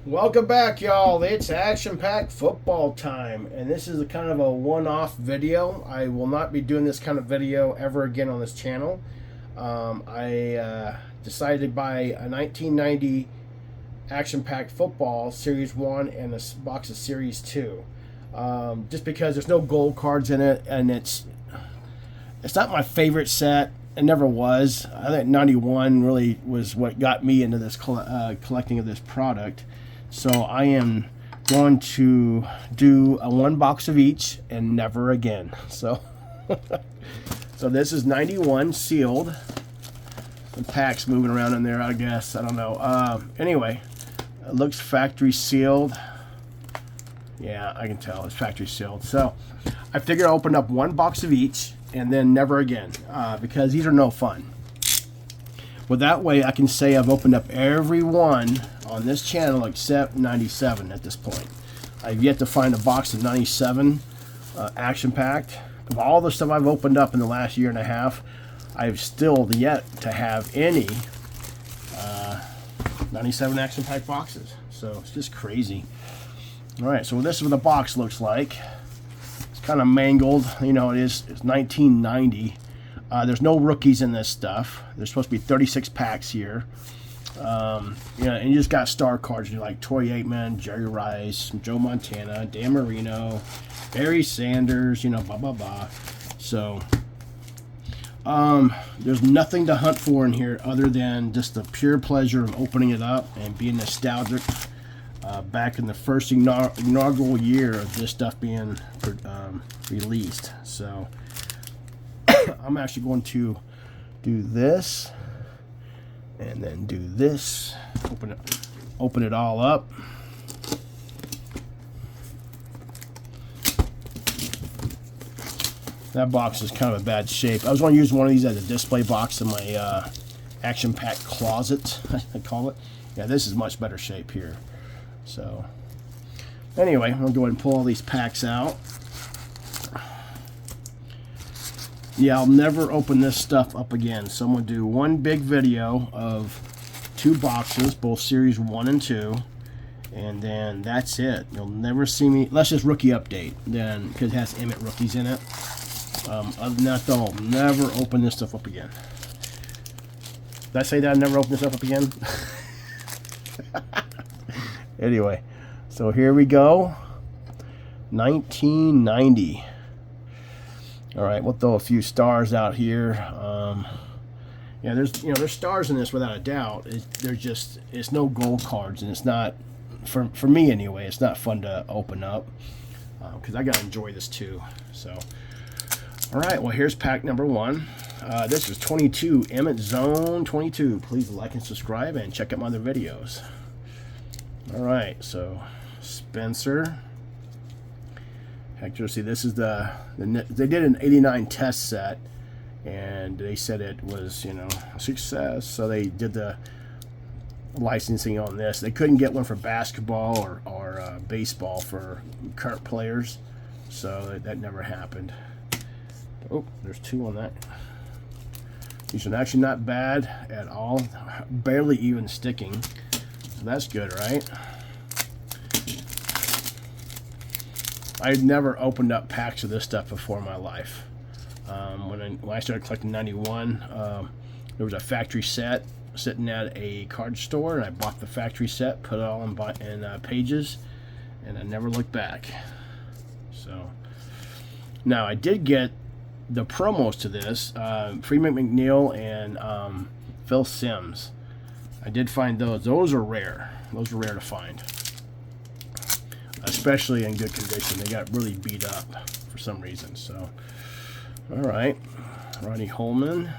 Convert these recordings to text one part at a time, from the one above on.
Welcome back, y'all. It's action-packed football time, and this is a kind of a one-off video. I will not be doing this kind of video ever again on this channel. I decided to buy a 1990 action-packed football Series 1 and a box of Series 2. Just because there's no gold cards in it, and it's not my favorite set. It never was. I think 91 really was what got me into this collecting of this product. So I am going to do a one box of each and never again. So, so this is 91 sealed. Some packs moving around in there, I guess. I don't know. Anyway, it looks factory sealed. Yeah, I can tell it's factory sealed. So I figured I'll open up one box of each and then never again, because these are no fun. Well, that way I can say I've opened up every one on this channel except 97 at this point. I've yet to find a box of 97 action-packed. Of all the stuff I've opened up in the last year and a half, I've still yet to have any 97 action-packed boxes. So it's just crazy. All right, so this is what the box looks like. It's kind of mangled. You know, it's 1990. There's no rookies in this stuff. There's supposed to be 36 packs here. Yeah, and you just got star cards. You're like Troy Aikman, Jerry Rice, Joe Montana, Dan Marino, Barry Sanders, you know, blah, blah, blah. So, there's nothing to hunt for in here other than just the pure pleasure of opening it up and being nostalgic back in the first inaugural year of this stuff being released. So, I'm actually going to do this and then do this. Open it all up. That box is kind of a bad shape. I was going to use one of these as a display box in my action pack closet, I call it. Yeah, this is much better shape here. So anyway, I'm going to go ahead and pull all these packs out. Yeah, I'll never open this stuff up again. So I'm going to do one big video of two boxes, both Series 1 and 2. And then that's it. You'll never see me. Let's just rookie update then, because it has Emmett rookies in it. Other than that, though, I'll never open this stuff up again. Did I say that I'd never open this up again? Anyway, so here we go. 1990. All right, we'll throw a few stars out here. Yeah, there's stars in this without a doubt. It's no gold cards, and it's not for me anyway. It's not fun to open up because I gotta enjoy this too. So, all right, well here's pack number 1. This is 22 Emmett Zone 22. Please like and subscribe and check out my other videos. All right, so Spencer. Hector, see, this is they did an 89 test set, and they said it was, you know, a success. So they did the licensing on this. They couldn't get one for basketball or baseball for current players, so that never happened. Oh, there's 2 on that. These are actually not bad at all, barely even sticking. So that's good, right? I'd never opened up packs of this stuff before in my life. When I started collecting 91, there was a factory set sitting at a card store, and I bought the factory set, put it all in pages, and I never looked back. So now I did get the promos to this, Freeman McNeil and Phil Simms. I did find those. Those are rare. Those are rare to find, especially in good condition. They got really beat up for some reason. So, all right, Ronnie Holman,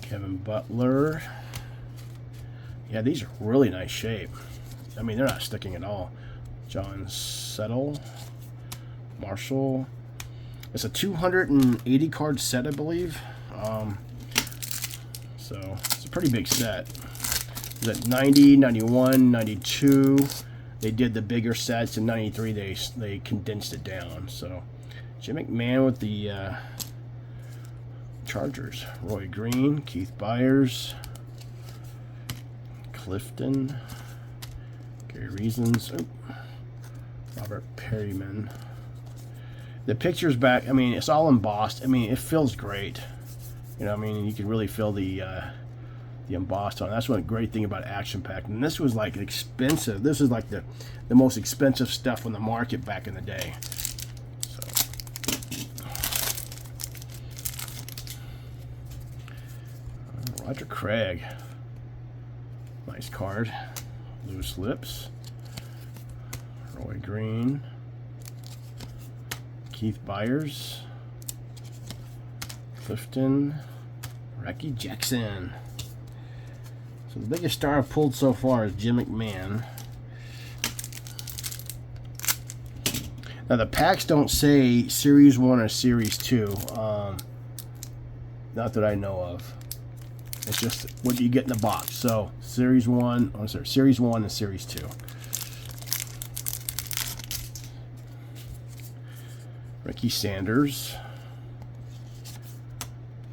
Kevin Butler. Yeah, these are really nice shape. I mean, they're not sticking at all. John Settle, Marshall. It's a 280 card set, I believe. So it's a pretty big set. It's at 90, 91, 92. They did the bigger sets. In 93, they condensed it down. So Jim McMahon with the Chargers. Roy Green, Keith Byers, Clifton, Gary Reasons. Oop. Robert Perryman. The picture's back. I mean, it's all embossed. I mean, it feels great. You know, I mean, you can really feel the embossed on. That's one great thing about Action Pack. And this was like expensive. This is like the most expensive stuff on the market back in the day. So, Roger Craig. Nice card. Loose Lips. Roy Green. Keith Byers. Clifton. Ricky Jackson. So the biggest star I've pulled so far is Jim McMahon. Now the packs don't say Series 1 or Series 2. Not that I know of. It's just what you get in the box. So Series 1, oh sorry, Series 1 and Series 2. Ricky Sanders.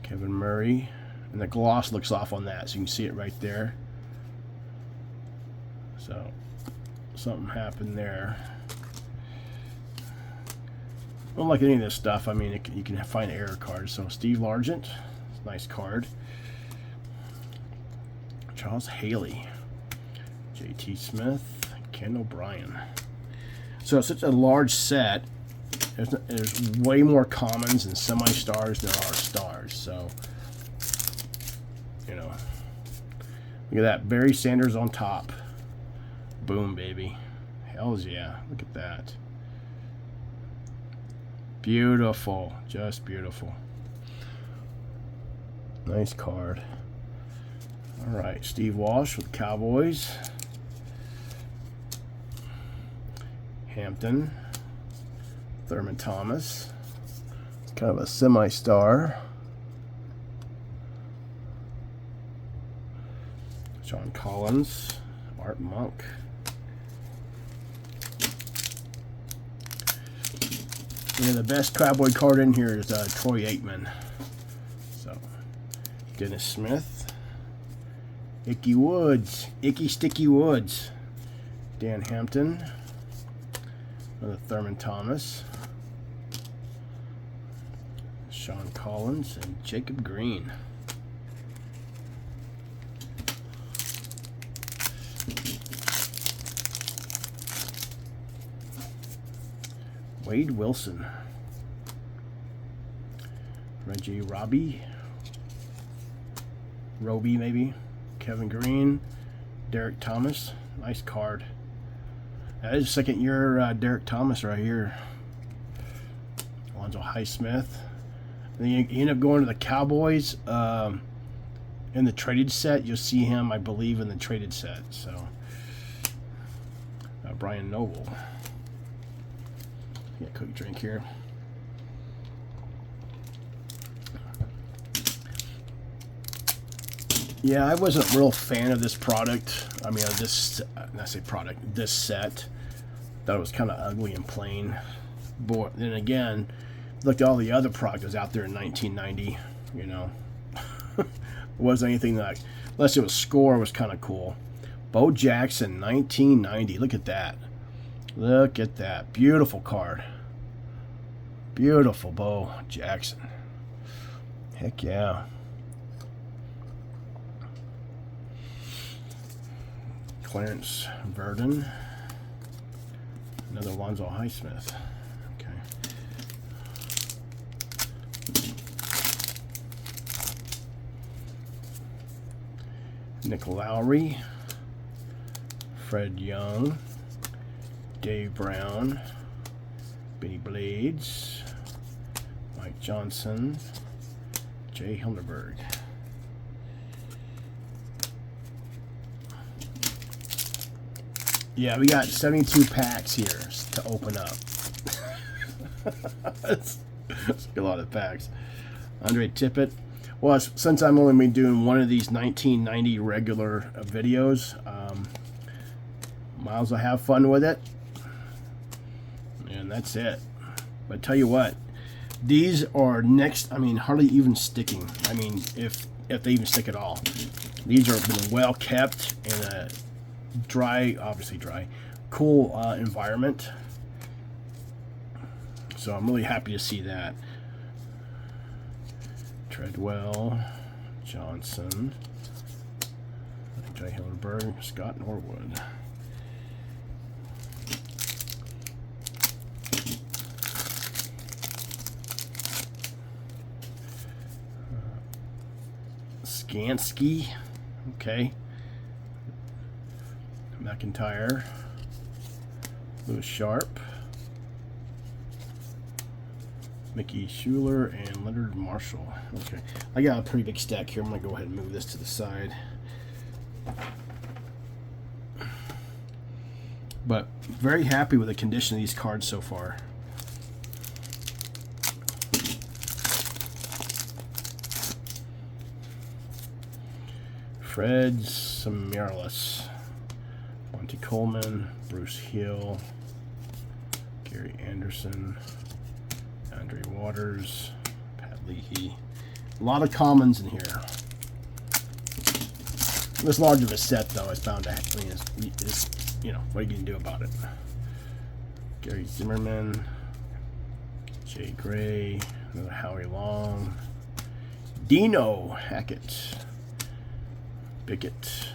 Kevin Murray. And the gloss looks off on that, so you can see it right there. So something happened there. Unlike any of this stuff, I mean, you can find error cards. So Steve Largent, nice card. Charles Haley, J.T. Smith, Ken O'Brien. So it's such a large set. There's way more commons and semi-stars than there are stars. So, you know, look at that. Barry Sanders on top. Boom, baby. Hells yeah. Look at that. Beautiful. Just beautiful. Nice card. All right. Steve Walsh with Cowboys. Hampton. Thurman Thomas. Kind of a semi-star. John Collins. Art Monk. Yeah, the best Cowboy card in here is Troy Aikman. So, Dennis Smith. Icky Woods. Icky Sticky Woods. Dan Hampton. Another Thurman Thomas. Sean Collins and Jacob Green. Wade Wilson. Reggie Robbie. Roby maybe. Kevin Green. Derek Thomas. Nice card. That is second year Derek Thomas right here. Alonzo Highsmith. And then you end up going to the Cowboys in the traded set. You'll see him, I believe, in the traded set. So, Brian Noble. Get a quick drink here. Yeah, I wasn't a real fan of this product. I mean, this set. Thought it was kind of ugly and plain. But then again, looked at all the other products out there in 1990. You know, it wasn't anything that, unless it was Score, was kind of cool. Bo Jackson, 1990. Look at that. Look at that. Beautiful card. Beautiful Bo Jackson. Heck yeah. Clarence Verdon. Another Alonzo Highsmith. Okay. Nick Lowry. Fred Young. Dave Brown. Benny Blades. Mike Johnson. Jay Hildenberg. Yeah, we got 72 packs here to open up. That's a lot of packs. Andre Tippett. Well, since I'm only been doing one of these 1990 regular videos, might as well have fun with it. And that's it. But tell you what, these are next, I mean, hardly even sticking. I mean, if they even stick at all. These are been well kept in a dry, obviously dry, cool environment. So I'm really happy to see that. Treadwell, Johnson, Jay Hillenberg, Scott Norwood. Skansky, okay. McIntyre, Lewis Sharp, Mickey Schuler, and Leonard Marshall. Okay, I got a pretty big stack here. I'm gonna go ahead and move this to the side. But very happy with the condition of these cards so far. Fred Samirlis, Monty Coleman, Bruce Hill, Gary Anderson, Andre Waters, Pat Leahy. A lot of commons in here. This large of a set, though, is bound to. I mean, it's you know, what are you going to do about it? Gary Zimmerman, Jay Gray, another Howie Long, Dino Hackett, Bickett.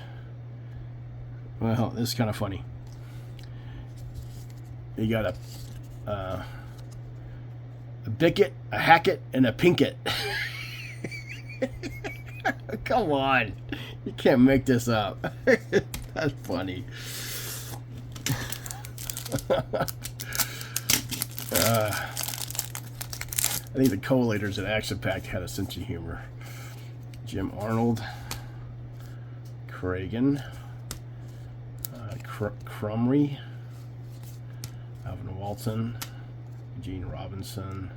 Well, this is kind of funny. You got a Bickett, a Hackett, and a Pinkett. Come on. You can't make this up. That's funny. I think the collators at Action Pack had a sense of humor. Jim Arnold, Cragen, Crumry, Alvin Walton, Gene Robinson,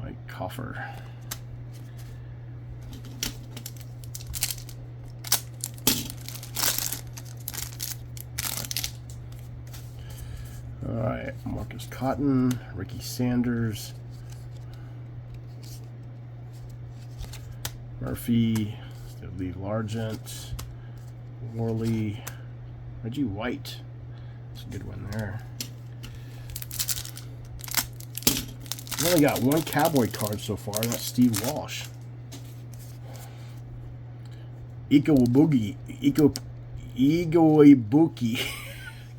Mike Coffer. All right, Marcus Cotton, Ricky Sanders, Murphy, Lee Largent, Worley, Reggie White. That's a good one there. We've only got one Cowboy card so far, and that's Steve Walsh. Ibuki.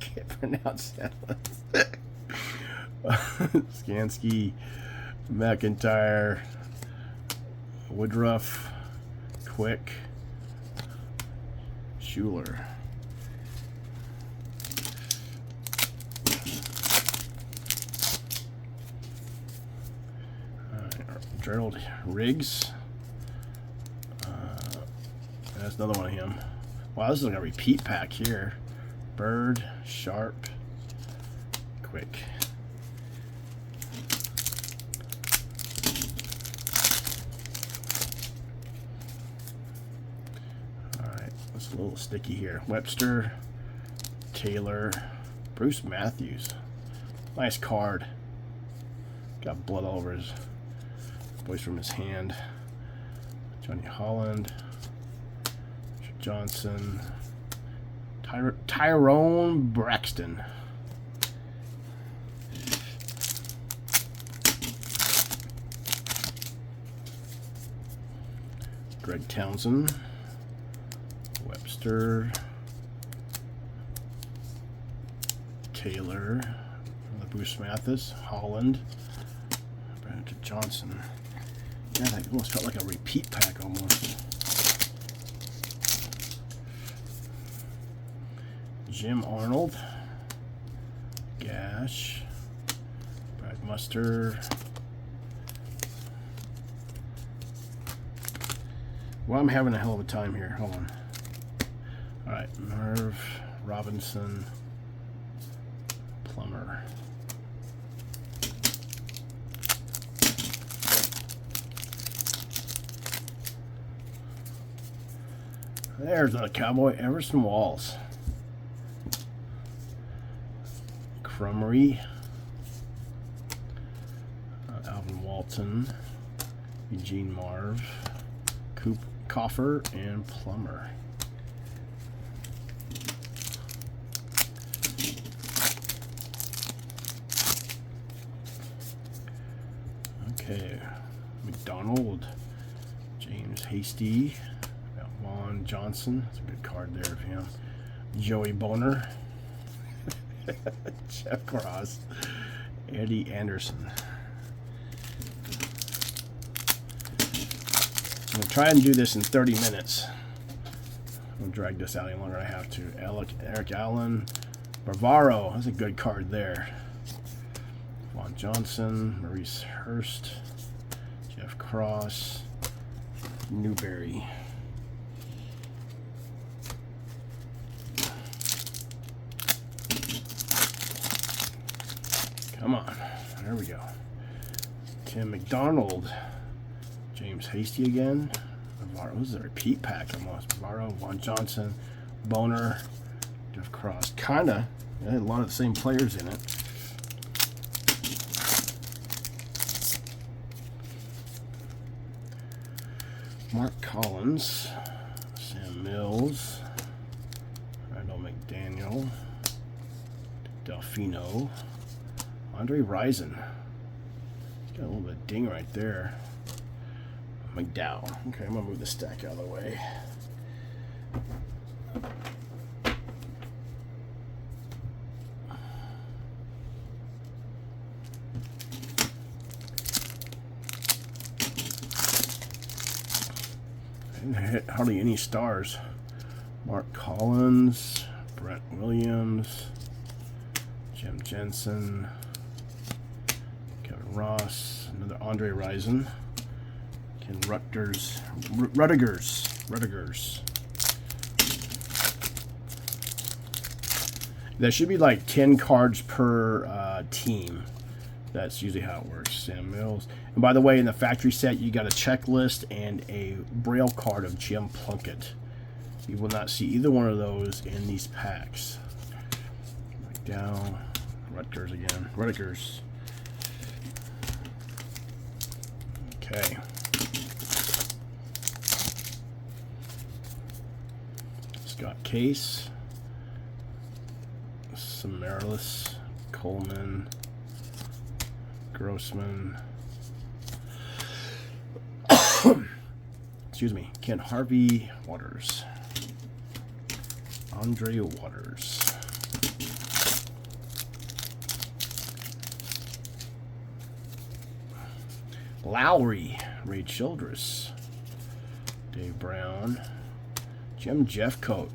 Can't pronounce that one. Skansky, McIntyre, Woodruff, Quick, Schuler. Gerald Riggs. That's another one of him. Wow, this is like a repeat pack here. Bird, Sharp, Quick. Alright, that's a little sticky here. Webster, Taylor, Bruce Matthews. Nice card. Got blood all over his voice from his hand. Johnny Holland, Richard Johnson, Tyrone Braxton. Greg Townsend, Webster, Taylor, Bruce Mathis, Holland, Brandon Johnson. Yeah, that almost felt like a repeat pack almost. Jim Arnold, Gash, Brad Muster. Well, I'm having a hell of a time here. Hold on. All right, Merv, Robinson, Plummer. There's a Cowboy, Everson Walls. Crumry, Alvin Walton, Eugene Marv, Coffer, and Plummer. Okay, McDonald, James Hasty, Vaughn Johnson. That's a good card there of him. Joey Boner, Jeff Cross, Eddie Anderson. I'm going to try and do this in 30 minutes. I'm going to drag this out any longer than I have to. Eric Allen, Bavaro. That's a good card there. Vaughn Johnson, Maurice Hurst, Jeff Cross, Newberry. Come on. There we go. Tim McDonald. James Hasty again. Bavaro. This is a repeat pack almost. Bavaro, Vaughn Johnson, Boner, Jeff Cross. Kinda. A lot of the same players in it. Mark Collins, Sam Mills, Randall McDaniel, Delfino, Andre Rison. Got a little bit of ding right there. McDowell. Okay, I'm gonna move the stack out of the way. Didn't hit hardly any stars. Mark Collins, Brent Williams, Jim Jensen, Kevin Ross, another Andre Rison, Ken Rutgers, Rutgers. There should be like 10 cards per team. That's usually how it works. Sam Mills. And by the way, in the factory set, you got a checklist and a braille card of Jim Plunkett. You will not see either one of those in these packs. McDowell, Rutgers again. Rutgers. Okay. Scott Case. Samaralis, Coleman, Grossman, excuse me, Kent Harvey, Waters, Andre Waters, Lowry, Ray Childress, Dave Brown, Jim Jeffcoat.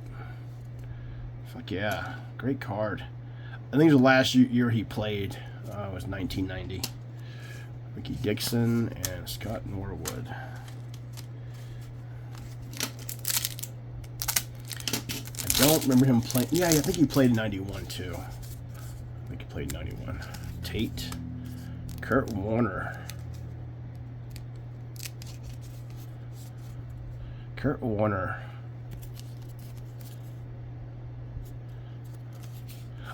Fuck yeah, great card. I think it was the last year he played. It was 1990. Ricky Dixon and Scott Norwood. I don't remember him playing. Yeah, I think he played in 91 too. I think he played in 91. Tate. Kurt Warner. Kurt Warner.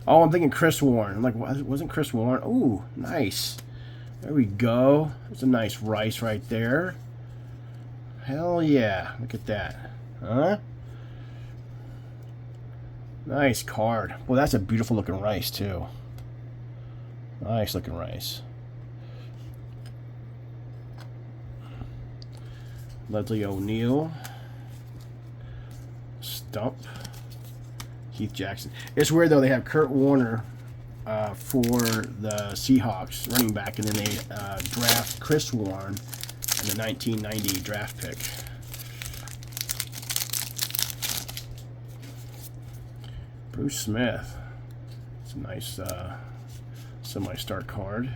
Oh, I'm thinking Chris Warren. I'm like, wasn't Chris Warren? Ooh, nice. There we go. There's a nice Rice right there. Hell yeah. Look at that. Huh? Nice card. Well, that's a beautiful looking Rice, too. Nice looking Rice. Leslie O'Neal. Stump. Keith Jackson. It's weird though, they have Kurt Warner for the Seahawks running back, and then they draft Chris Warren in the 1990 draft pick. Bruce Smith. It's a nice semi-star card.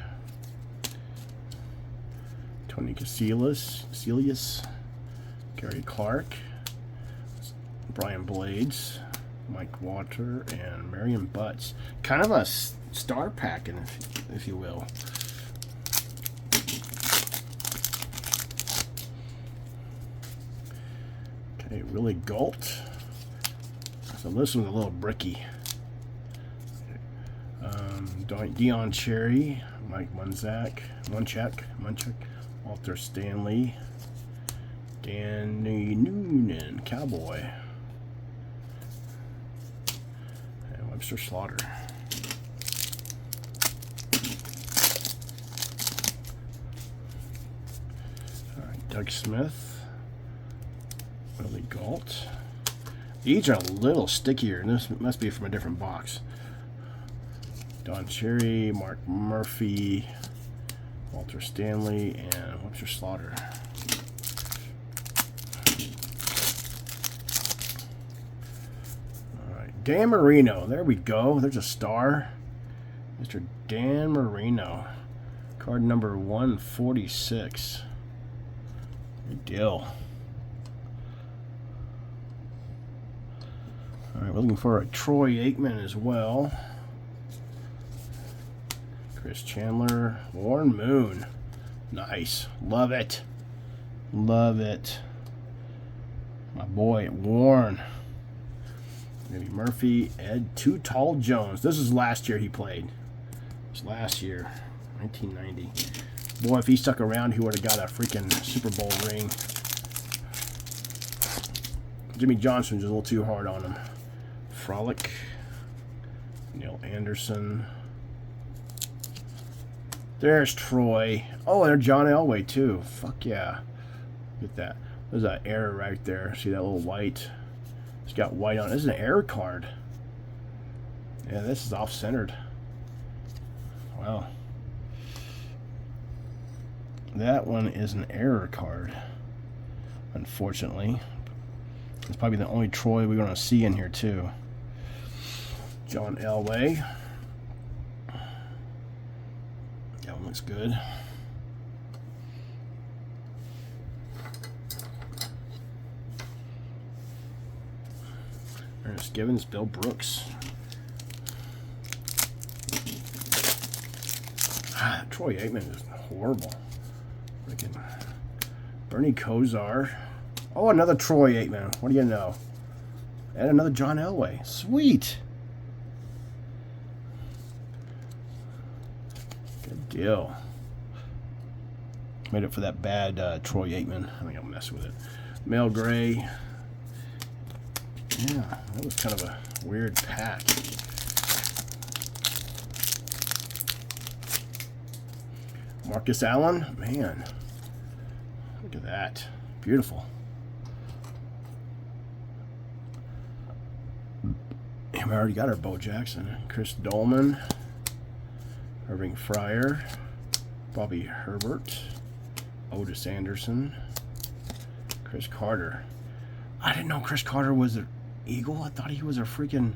Tony Casillas, Gary Clark, Brian Blades, Mike Water, and Marion Butts. Kind of a star packing, if you will. Okay, Willie Galt. So this one's a little bricky. Dion Cherry, Mike Munchak, Walter Stanley, Danny Noonan, Cowboy, and Webster Slaughter. Doug Smith. Willie Gault. These are a little stickier. This must be from a different box. Don Cherry, Mark Murphy, Walter Stanley, and Webster Slaughter. All right, Dan Marino. There we go. There's a star. Mr. Dan Marino. Card number 146. Good deal. All right, we're looking for a Troy Aikman as well. Chris Chandler, Warren Moon. Nice. Love it. Love it. My boy, Warren. Maybe Murphy, Ed Too Tall Jones. This is last year he played. It was last year, 1990. Boy, if he stuck around, he would have got a freaking Super Bowl ring. Jimmy Johnson's a little too hard on him. Frolic. Neil Anderson. There's Troy. Oh, and there's John Elway, too. Fuck yeah. Look at that. There's an error right there. See that little white? It's got white on it. This is an error card. Yeah, this is off-centered. Wow. That one is an error card, unfortunately. It's probably the only Troy we're going to see in here, too. John Elway. That one looks good. Ernest Givens, Bill Brooks. Troy Aikman is horrible. Freaking Bernie Kosar. Oh, another Troy Aikman. What do you know? And another John Elway. Sweet. Good deal. Made it for that bad Troy Aikman. I think I'll mess with it. Mel Gray. Yeah, that was kind of a weird pack. Marcus Allen. Man. Look at that. Beautiful. And we already got our Bo Jackson. Chris Dolman. Irving Fryer. Bobby Herbert. Otis Anderson. Chris Carter. I didn't know Chris Carter was an Eagle. I thought he was a freaking...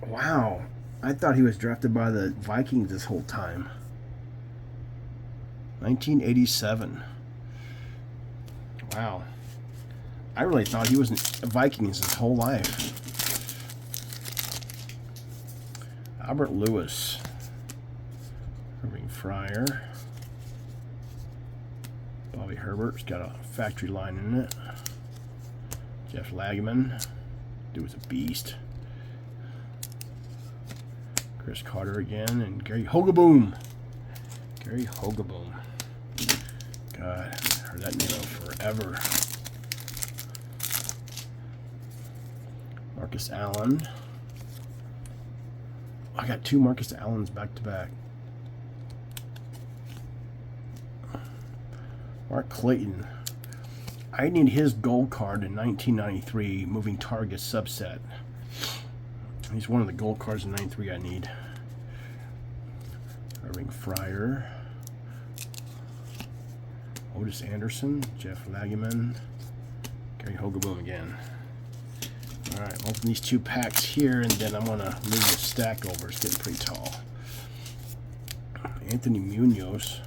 Wow. I thought he was drafted by the Vikings this whole time. 1987. Wow. I really thought he was a Vikings his whole life. Albert Lewis. Irving Fryer. Bobby Herbert's got a factory line in it. Jeff Lagman. Dude was a beast. Chris Carter again. And Gary Hogaboom. Gary Hogaboom. God, I heard that name forever. Marcus Allen. I got two Marcus Allens back to back. Mark Clayton. I need his gold card in 1993, moving target subset. He's one of the gold cards in 93 I need. Irving Fryer. Otis Anderson. Jeff Lagman. Gary Hogaboom again. Alright, open these two packs here, and then I'm going to move the stack over. It's getting pretty tall. Anthony Munoz.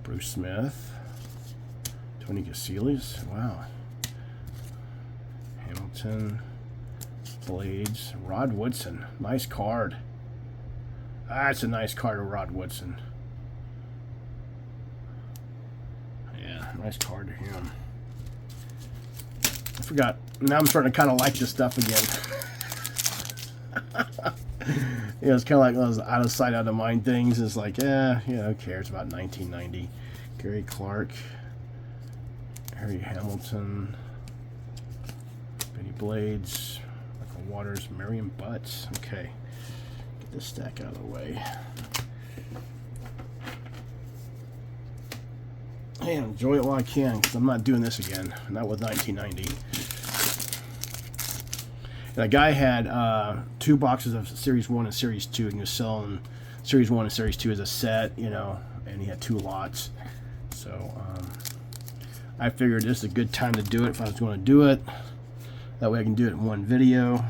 Bruce Smith. Tony Casillas. Wow. Hamilton. Blades. Rod Woodson. Nice card. That's a nice card of Rod Woodson. Yeah, nice card to him. I forgot. Now I'm starting to kind of like this stuff again. Yeah, it's kind of like those out of sight, out of mind things. It's like, yeah, who cares about 1990? Gary Clark, Harry Hamilton, Benny Blades, Michael Waters, Marion Butts. Okay, get this stack out of the way. Hey, enjoy it while I can, because I'm not doing this again. Not with 1990. And a guy had 2 boxes of Series 1 and Series 2, and he was selling Series 1 and Series 2 as a set, you know, and he had 2 lots. So I figured this is a good time to do it if I was going to do it. That way I can do it in one video.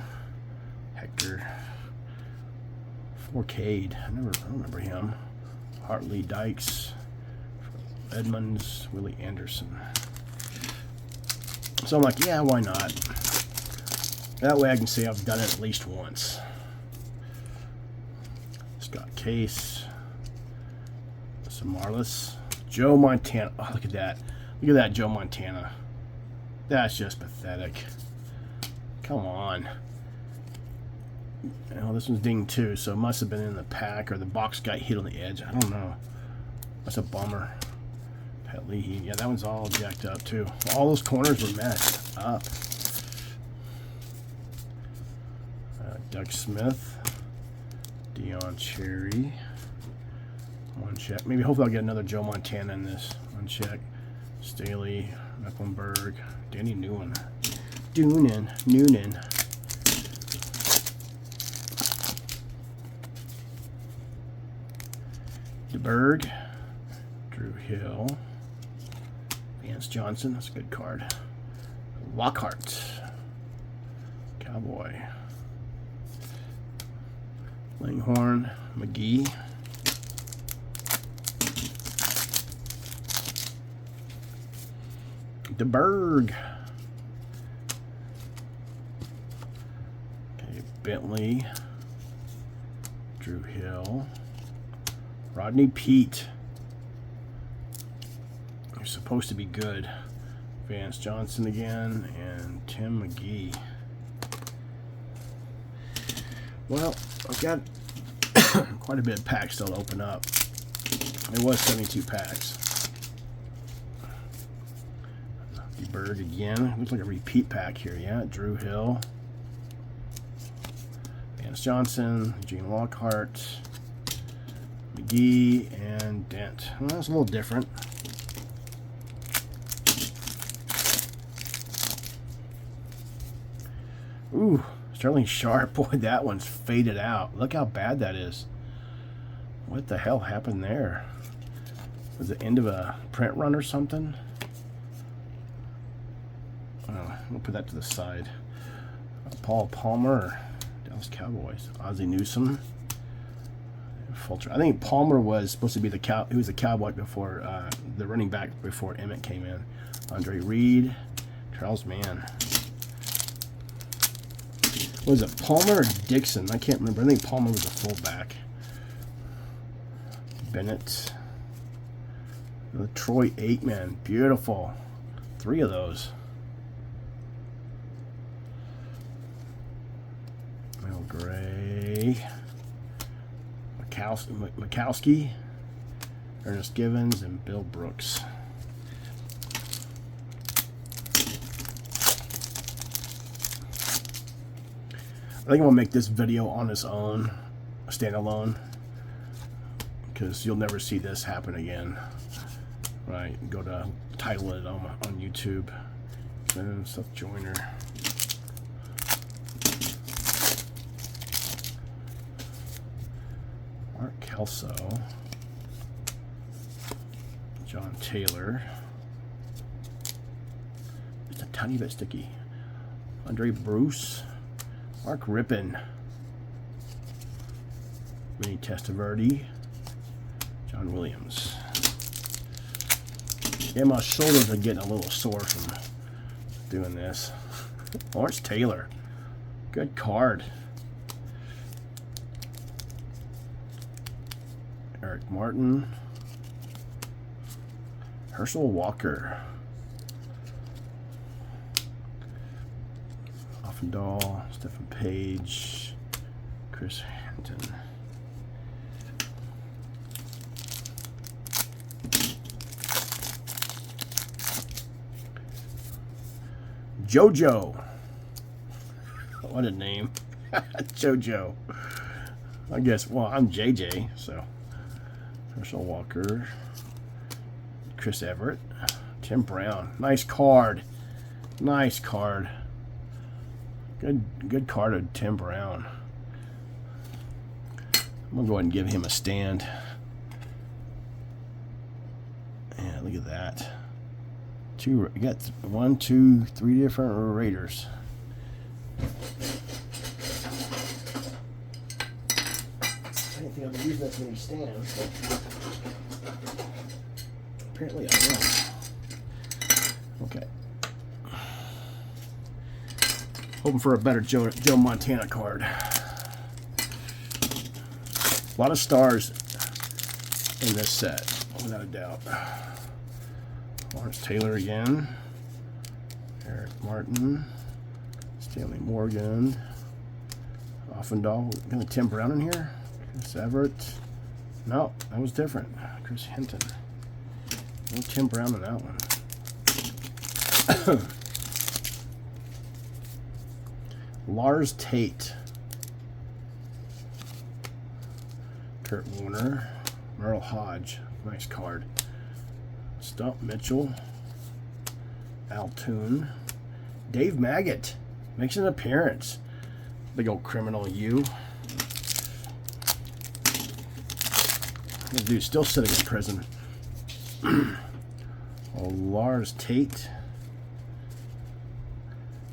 Hector. 4K'd. I don't remember him. Hartley Dykes. Edmonds. Willie Anderson. So I'm like, yeah, why not? That way I can say I've done it at least once. Scott Case. Samarlis. Joe Montana. Oh, look at that. Look at that, Joe Montana. That's just pathetic. Come on. Well, this one's dinged too, so it must have been in the pack, or the box got hit on the edge. I don't know. That's a bummer. Pat Leahy. Yeah, that one's all jacked up too. All those corners were messed up. Doug Smith. Dion Cherry. One check. Maybe hopefully I'll get another Joe Montana in this. One check. Staley. Mecklenburg. Danny Noonan. Noonan. DeBerg. Drew Hill. Vance Johnson. That's a good card. Lockhart. Cowboy. Langhorn. McGee. DeBerg. Okay, Bentley. Drew Hill. Rodney Peete. You're supposed to be good. Vance Johnson again. And Tim McGee. Well, I've got quite a bit of packs still to open up. It was 72 packs. Bird again. Looks like a repeat pack here. Yeah, Drew Hill. Vance Johnson. Gene Lockhart. McGee. And Dent. Well, that's a little different. Ooh, Sterling Sharp. Boy, that one's faded out. Look how bad that is. What the hell happened there? Was it the end of a print run or something? We'll put that to the side. Paul Palmer, Dallas Cowboys. Ozzie Newsome. Fulcher. I think Palmer was supposed to be he was a Cowboy before the running back before Emmett came in. Andre Reed. Charles Mann. Was it Palmer or Dixon? I can't remember. I think Palmer was a fullback. Bennett. The Troy Aikman. Beautiful. 3 of those. Mel Gray. Mikowski. Ernest Givens. And Bill Brooks. I think I'm going to make this video on its own, standalone, because you'll never see this happen again. Right, go to title it on YouTube. And Seth Joyner. Mark Kelso. John Taylor. Just a tiny bit sticky. Andre Bruce. Mark Rippon. Vinny Testaverde. John Williams. Yeah, my shoulders are getting a little sore from doing this. Lawrence Taylor. Good card. Eric Martin. Herschel Walker. Offendahl. Stephen Page. Chris Hampton. JoJo. What a name. JoJo. I guess, well, I'm JJ, so. Herschel Walker. Chris Everett. Tim Brown. Nice card. Nice card. Good card of Tim Brown. I'm going to go ahead and give him a stand. Yeah, look at that. You got 1, 2, 3 different Raiders. I didn't think I'd be using that many stands, but apparently I will. Okay. Hoping for a better Joe Montana card. A lot of stars in this set, without a doubt. Lawrence Taylor again. Eric Martin. Stanley Morgan. Offendahl. Got a Tim Brown in here. Chris Everett. No, that was different. Chris Hinton. No Tim Brown in that one. Lars Tate. Kurt Warner. Merle Hodge. Nice card. Stump Mitchell. Altoon. Dave Maggot makes an appearance. Big old criminal U. This dude's still sitting in prison. Oh, Lars Tate.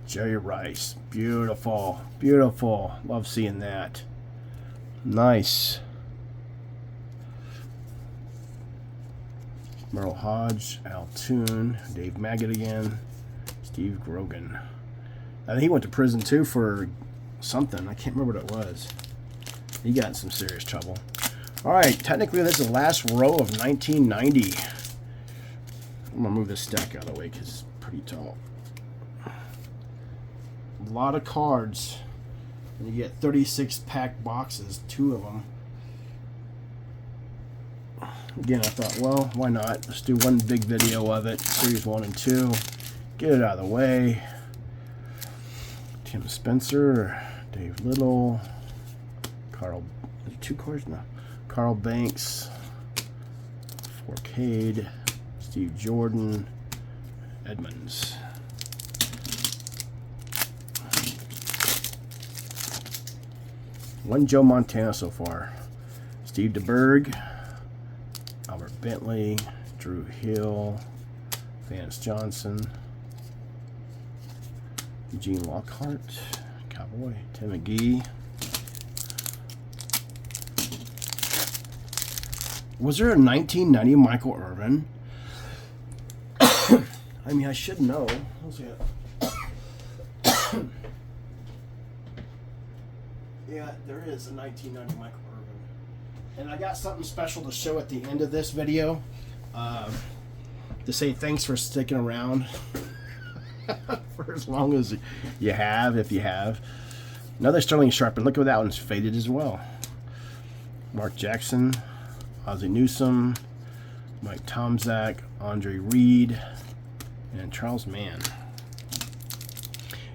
Jerry Rice. Beautiful. Beautiful. Love seeing that. Nice. Merle Hodge, Altoon, Dave Maggot again, Steve Grogan. I think he went to prison too for something. I can't remember what it was. He got in some serious trouble. All right, technically this is the last row of 1990. I'm gonna move this stack out of the way because it's pretty tall. A lot of cards, and you get 36 pack boxes, 2 of them. Again, I thought, well, why not? Let's do one big video of it. Series 1 and 2. Get it out of the way. Tim Spencer, Dave Little, Carl, 2 cards now. Carl Banks, Forcade, Steve Jordan, Edmonds. One Joe Montana so far. Steve DeBerg, Albert Bentley, Drew Hill, Vance Johnson, Eugene Lockhart, Cowboy, Tim McGee. Was there a 1990 Michael Irvin? I mean, I should know. Let's see it. Yeah, there is a 1990 Michael Irvin. And I got something special to show at the end of this video. To say thanks for sticking around for as long as you have, if you have. Another Sterling Sharp, and look at that one's faded as well. Mark Jackson, Ozzie Newsome, Mike Tomczak, Andre Reed, and Charles Mann.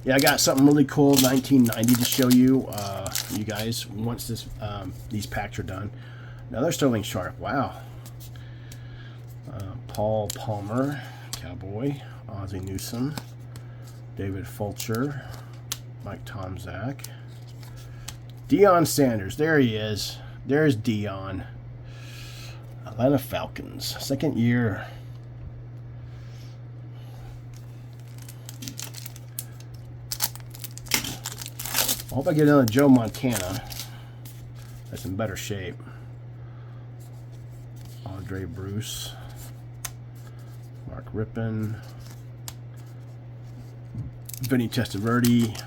Yeah, I got something really cool, 1990, to show you, you guys, once this these packs are done. Another Sterling Sharp, wow. Paul Palmer, Cowboy, Ozzie Newsome, David Fulcher, Mike Tomczak, Deion Sanders, there he is. There's Deion. Atlanta Falcons, 2nd year. I hope I get another Joe Montana. That's in better shape. Andre Bruce, Mark Rippon, Vinny Testaverde,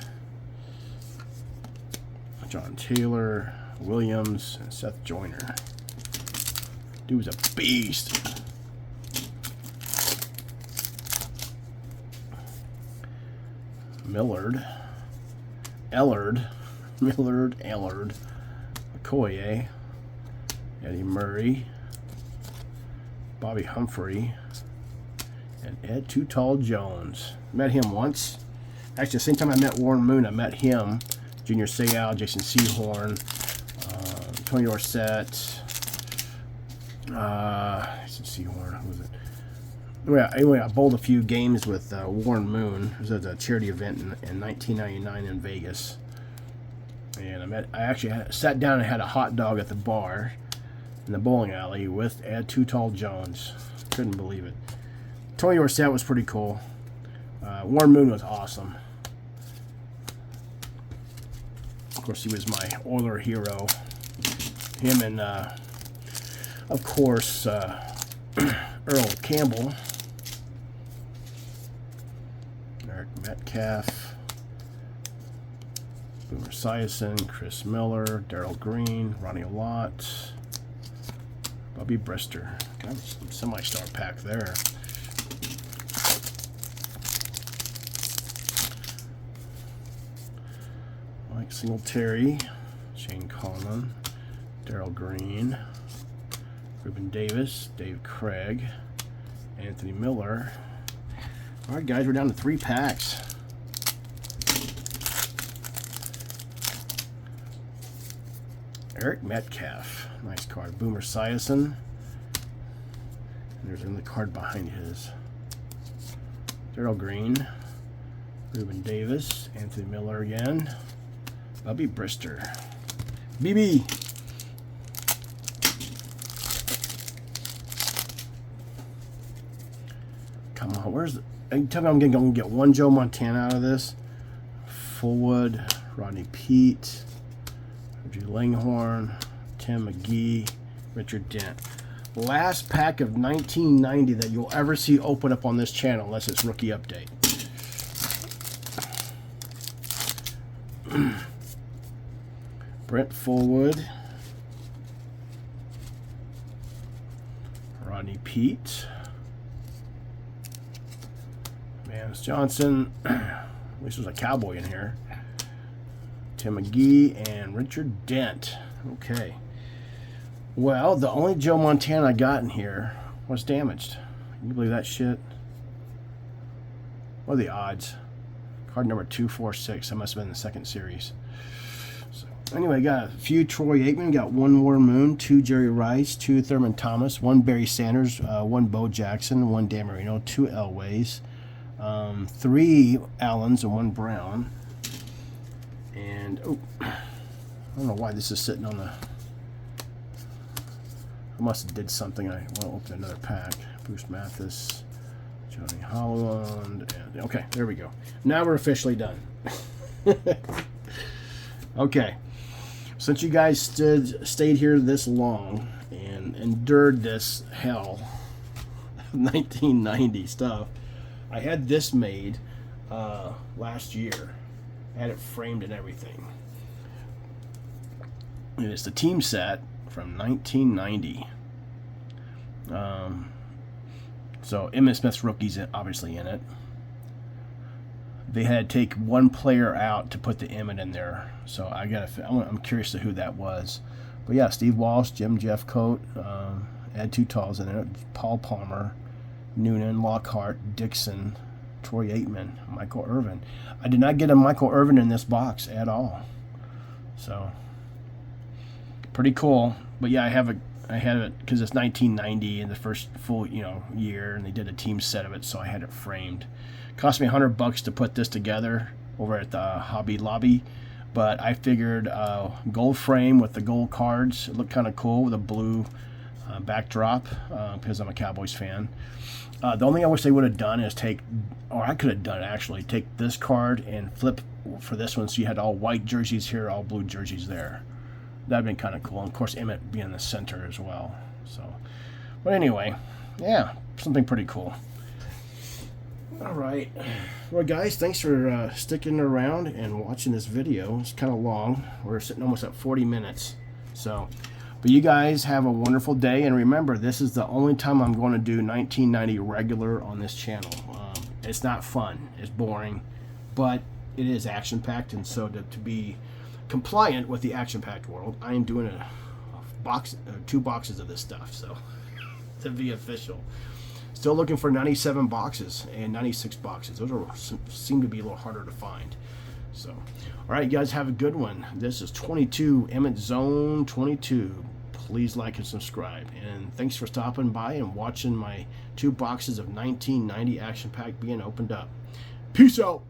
John Taylor, Williams, and Seth Joyner. Dude's a beast. Millard, Ellard, Okoye, Eddie Murray, Bobby Humphrey, and Ed Too Tall Jones. Met him once. Actually, the same time I met Warren Moon, I met him. Junior Seau, Jason Sehorn, Tony Dorsett, Sehorn, who was it? Anyway, I bowled a few games with Warren Moon. It was at a charity event in 1999 in Vegas. And I actually sat down and had a hot dog at the bar in the bowling alley with Ed Too Tall Jones. Couldn't believe it. Tony Dorsett was pretty cool. Warren Moon was awesome. Of course, he was my Oiler hero. Him and, of course, Earl Campbell. Eric Metcalf. Boomer Esiason, Chris Miller, Darrell Green, Ronnie Lott, Bubby Brister. Got some semi-star pack there. Mike Singletary, Shane Conlon, Darrell Green, Ruben Davis, Dave Craig, Anthony Miller. All right, guys, we're down to 3 packs. Eric Metcalf, nice card. Boomer Esiason. And there's another card behind his. Darrell Green, Ruben Davis, Anthony Miller again, Bubby Brister. BB. Come on, where's the... Tell me I'm going to get one Joe Montana out of this. Fullwood, Rodney Peete, Drew Langhorne, Tim McGee, Richard Dent. Last pack of 1990 that you'll ever see open up on this channel, unless it's rookie update. Brent Fullwood, Rodney Peete, Vance Johnson. At least there's a Cowboy in here. Tim McGee and Richard Dent. Okay. Well, the only Joe Montana I got in here was damaged. Can you believe that shit? What are the odds? Card number 246. That must have been the second series. So, anyway, got a few Troy Aikman. Got 1 Warren Moon, 2 Jerry Rice, 2 Thurman Thomas, 1 Barry Sanders, 1 Bo Jackson, 1 Dan Marino, 2 Elways, 3 Allens, and 1 Brown. And, oh, I don't know why this is sitting on the... I must have did something. I want to open another pack. Bruce Mathis, Johnny Holland, and... Okay, there we go. Now we're officially done. Okay. Since you guys stayed here this long and endured this hell, 1990 stuff, I had this made last year. I had it framed and everything. And it's the team set from 1990. So Emmitt Smith's rookies obviously in it. They had to take 1 player out to put the Emmitt in there. So I'm curious to who that was. But yeah, Steve Walsh, Jim Jeffcoat, Ed Too Tall's in it, Paul Palmer, Noonan, Lockhart, Dixon, Troy Aikman, Michael Irvin. I did not get a Michael Irvin in this box at all. So pretty cool. But yeah, I had it because it's 1990 and the first full year, and they did a team set of it, so I had it framed. Cost me $100 to put this together over at the Hobby Lobby, but I figured gold frame with the gold cards. It looked kind of cool with a blue backdrop because I'm a Cowboys fan. The only thing I wish they would have done is I could have done it actually, take this card and flip for this one so you had all white jerseys here, all blue jerseys there. That'd been kind of cool. And of course, Emmitt being in the center as well. So, but anyway, yeah, something pretty cool. All right. Well, guys, thanks for sticking around and watching this video. It's kind of long. We're sitting almost at 40 minutes. So, but you guys have a wonderful day. And remember, this is the only time I'm going to do 1990 regular on this channel. It's not fun. It's boring. But it is action-packed. And so to be compliant with the action-packed world, I am doing a box, 2 boxes of this stuff. So, to be official. Still looking for 97 boxes and 96 boxes. Those seem to be a little harder to find. So, all right, you guys have a good one. This is 22 Emmitt Zone 22 please like and subscribe. And thanks for stopping by and watching my 2 boxes of 1990 Action Pack being opened up. Peace out.